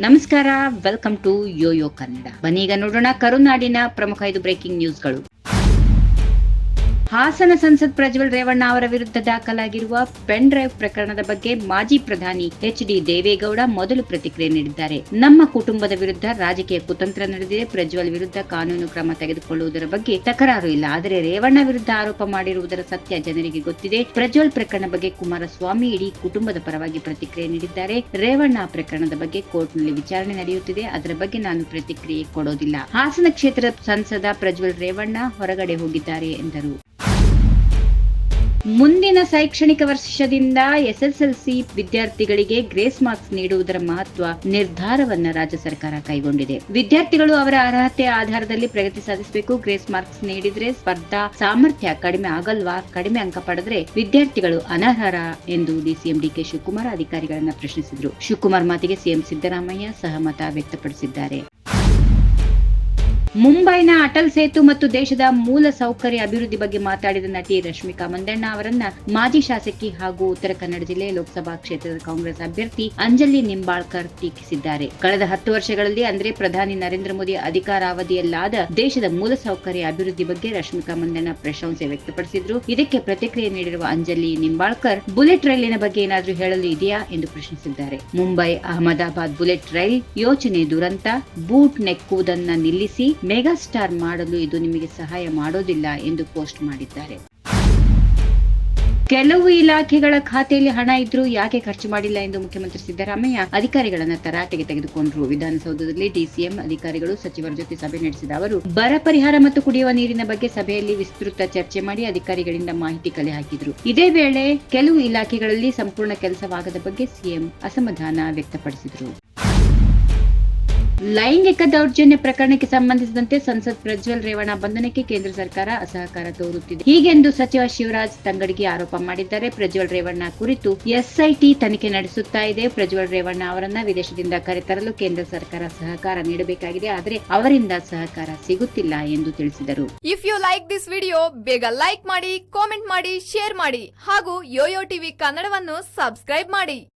ನಮಸ್ಕಾರ, welcome to Yoyo Kannada. ಬನ್ನೀಗ ನೋಡೋಣ ಕರುನಾಡಿನ ಪ್ರಮುಖ 5 ಬ್ರೇಕಿಂಗ್ ನ್ಯೂಸ್ಗಳು. ಹಾಸನ ಸಂಸದ್ ಪ್ರಜ್ವಲ್ ರೇವಣ್ಣ ಅವರ ವಿರುದ್ಧ ದಾಖಲಾಗಿರುವ ಪೆನ್ ಡ್ರೈವ್ ಪ್ರಕರಣದ ಬಗ್ಗೆ ಮಾಜಿ ಪ್ರಧಾನಿ ಎಚ್.ಡಿ. ದೇವೇಗೌಡ ಮೊದಲು ಪ್ರತಿಕ್ರಿಯೆ ನೀಡಿದ್ದಾರೆ. ನಮ್ಮ ಕುಟುಂಬದ ವಿರುದ್ಧ ರಾಜಕೀಯ ಕುತಂತ್ರ ನಡೆದಿದೆ. ಪ್ರಜ್ವಲ್ ವಿರುದ್ಧ ಕಾನೂನು ಕ್ರಮ ತೆಗೆದುಕೊಳ್ಳುವುದರ ಬಗ್ಗೆ ತಕರಾರು ಇಲ್ಲ. ಆದರೆ ರೇವಣ್ಣ ವಿರುದ್ಧ ಆರೋಪ ಮಾಡಿರುವುದರ ಸತ್ಯ ಜನರಿಗೆ ಗೊತ್ತಿದೆ. ಪ್ರಜ್ವಲ್ ಪ್ರಕರಣ ಬಗ್ಗೆ ಕುಮಾರಸ್ವಾಮಿ ಇಡೀ ಕುಟುಂಬದ ಪರವಾಗಿ ಪ್ರತಿಕ್ರಿಯೆ ನೀಡಿದ್ದಾರೆ. ರೇವಣ್ಣ ಪ್ರಕರಣದ ಬಗ್ಗೆ ಕೋರ್ಟ್ನಲ್ಲಿ ವಿಚಾರಣೆ ನಡೆಯುತ್ತಿದೆ. ಅದರ ಬಗ್ಗೆ ನಾನು ಪ್ರತಿಕ್ರಿಯೆ ಕೊಡೋದಿಲ್ಲ. ಹಾಸನ ಕ್ಷೇತ್ರದ ಸಂಸದ ಪ್ರಜ್ವಲ್ ರೇವಣ್ಣ ಹೊರಗಡೆ ಹೋಗಿದ್ದಾರೆ ಎಂದರು. ಮುಂದಿನ ಶೈಕ್ಷಣಿಕ ವರ್ಷದಿಂದ ಎಸ್ಎಸ್ಎಲ್ಸಿ ವಿದ್ಯಾರ್ಥಿಗಳಿಗೆ ಗ್ರೇಸ್ ಮಾರ್ಕ್ಸ್ ನೀಡುವುದರ ಮಹತ್ವ ನಿರ್ಧಾರವನ್ನ ರಾಜ್ಯ ಸರ್ಕಾರ ಕೈಗೊಂಡಿದೆ. ವಿದ್ಯಾರ್ಥಿಗಳು ಅವರ ಅರ್ಹತೆ ಆಧಾರದಲ್ಲಿ ಪ್ರಗತಿ ಸಾಧಿಸಬೇಕು. ಗ್ರೇಸ್ ಮಾರ್ಕ್ಸ್ ನೀಡಿದ್ರೆ ಸ್ಪರ್ಧಾ ಸಾಮರ್ಥ್ಯ ಕಡಿಮೆ ಆಗಲ್ವಾ? ಕಡಿಮೆ ಅಂಕ ಪಡೆದ್ರೆ ವಿದ್ಯಾರ್ಥಿಗಳು ಅನರ್ಹರ ಎಂದು ಡಿಸಿಎಂ ಡಿಕೆ ಶಿವಕುಮಾರ್ ಅಧಿಕಾರಿಗಳನ್ನ ಪ್ರಶ್ನಿಸಿದರು. ಶಿವಕುಮಾರ್ ಮಾತಿಗೆ ಸಿಎಂ ಸಿದ್ದರಾಮಯ್ಯ ಸಹಮತ ವ್ಯಕ್ತಪಡಿಸಿದ್ದಾರೆ. ಮುಂಬೈನ ಅಟಲ್ ಸೇತು ಮತ್ತು ದೇಶದ ಮೂಲ ಸೌಕರ್ಯ ಅಭಿವೃದ್ಧಿ ಬಗ್ಗೆ ಮಾತಾಡಿದ ನಟಿ ರಶ್ಮಿಕಾ ಮಂದಣ್ಣ ಅವರನ್ನ ಮಾಜಿ ಶಾಸಕಿ ಹಾಗೂ ಉತ್ತರ ಕನ್ನಡ ಜಿಲ್ಲೆ ಲೋಕಸಭಾ ಕ್ಷೇತ್ರದ ಕಾಂಗ್ರೆಸ್ ಅಭ್ಯರ್ಥಿ ಅಂಜಲಿ ನಿಂಬಾಳ್ಕರ್ ಟೀಕಿಸಿದ್ದಾರೆ. ಕಳೆದ 10 ವರ್ಷಗಳಲ್ಲಿ ಅಂದ್ರೆ ಪ್ರಧಾನಿ ನರೇಂದ್ರ ಮೋದಿ ಅಧಿಕಾರಾವಧಿಯಲ್ಲಾದ ದೇಶದ ಮೂಲ ಸೌಕರ್ಯ ಅಭಿವೃದ್ಧಿ ಬಗ್ಗೆ ರಶ್ಮಿಕಾ ಮಂದಣ್ಣ ಪ್ರಶಂಸೆ ವ್ಯಕ್ತಪಡಿಸಿದ್ರು. ಇದಕ್ಕೆ ಪ್ರತಿಕ್ರಿಯೆ ನೀಡಿರುವ ಅಂಜಲಿ ನಿಂಬಾಳ್ಕರ್ ಬುಲೆಟ್ ರೈಲಿನ ಬಗ್ಗೆ ಏನಾದ್ರೂ ಹೇಳಲು ಇದೆಯಾ ಎಂದು ಪ್ರಶ್ನಿಸಿದ್ದಾರೆ. ಮುಂಬೈ ಅಹಮದಾಬಾದ್ ಬುಲೆಟ್ ರೈಲ್ ಯೋಜನೆ ದುರಂತ. ಬೂಟ್ ನೆಕ್ಕುವುದನ್ನ ನಿಲ್ಲಿಸಿ. ಮೆಗಾ ಸ್ಟಾರ್ ಮಾಡಲು ಇದು ನಿಮಗೆ ಸಹಾಯ ಮಾಡೋದಿಲ್ಲ ಎಂದು ಪೋಸ್ಟ್ ಮಾಡಿದ್ದಾರೆ. ಕೆಲವು ಇಲಾಖೆಗಳ ಖಾತೆಯಲ್ಲಿ ಹಣ ಇದ್ರೂ ಯಾಕೆ ಖರ್ಚು ಮಾಡಿಲ್ಲ ಎಂದು ಮುಖ್ಯಮಂತ್ರಿ ಸಿದ್ದರಾಮಯ್ಯ ಅಧಿಕಾರಿಗಳನ್ನ ತರಾಟೆಗೆ ತೆಗೆದುಕೊಂಡರು. ವಿಧಾನಸೌಧದಲ್ಲಿ ಡಿಸಿಎಂ ಅಧಿಕಾರಿಗಳು ಸಚಿವರ ಜೊತೆ ಸಭೆ ನಡೆಸಿದ ಅವರು ಬರ ಪರಿಹಾರ ಮತ್ತು ಕುಡಿಯುವ ನೀರಿನ ಬಗ್ಗೆ ಸಭೆಯಲ್ಲಿ ವಿಸ್ತೃತ ಚರ್ಚೆ ಮಾಡಿ ಅಧಿಕಾರಿಗಳಿಂದ ಮಾಹಿತಿ ಕಲೆ ಹಾಕಿದ್ರು. ಇದೇ ವೇಳೆ ಕೆಲವು ಇಲಾಖೆಗಳಲ್ಲಿ ಸಂಪೂರ್ಣ ಕೆಲಸವಾಗದ ಬಗ್ಗೆ ಸಿಎಂ ಅಸಮಾಧಾನ ವ್ಯಕ್ತಪಡಿಸಿದರು. ಲೈಂಗಿಕ ದೌರ್ಜನ್ಯ ಪ್ರಕರಣಕ್ಕೆ ಸಂಬಂಧಿಸಿದಂತೆ ಸಂಸದ್ ಪ್ರಜ್ವಲ್ ರೇವಣ್ಣ ಬಂಧನಕ್ಕೆ ಕೇಂದ್ರ ಸರ್ಕಾರ ಅಸಹಕಾರ ತೋರುತ್ತಿದೆ. ಹೀಗೆಂದು ಸಚಿವ ಶಿವರಾಜ್ ತಂಗಡಗಿ ಆರೋಪ ಮಾಡಿದ್ದಾರೆ. ಪ್ರಜ್ವಲ್ ರೇವಣ್ಣ ಕುರಿತು ಎಸ್ಐಟಿ ತನಿಖೆ ನಡೆಸುತ್ತಾ ಇದೆ. ಪ್ರಜ್ವಲ್ ರೇವಣ್ಣ ಅವರನ್ನ ವಿದೇಶದಿಂದ ಕರೆತರಲು ಕೇಂದ್ರ ಸರ್ಕಾರ ಸಹಕಾರ ನೀಡಬೇಕಾಗಿದೆ. ಆದರೆ ಅವರಿಂದ ಸಹಕಾರ ಸಿಗುತ್ತಿಲ್ಲ ಎಂದು ತಿಳಿಸಿದರು. If you like this video ಬೇಗ ಲೈಕ್ ಮಾಡಿ, ಕಾಮೆಂಟ್ ಮಾಡಿ, ಶೇರ್ ಮಾಡಿ ಹಾಗೂ ಯೋಯೋ ಟಿವಿ ಕನ್ನಡವನ್ನು ಸಬ್ಸ್ಕ್ರೈಬ್ ಮಾಡಿ.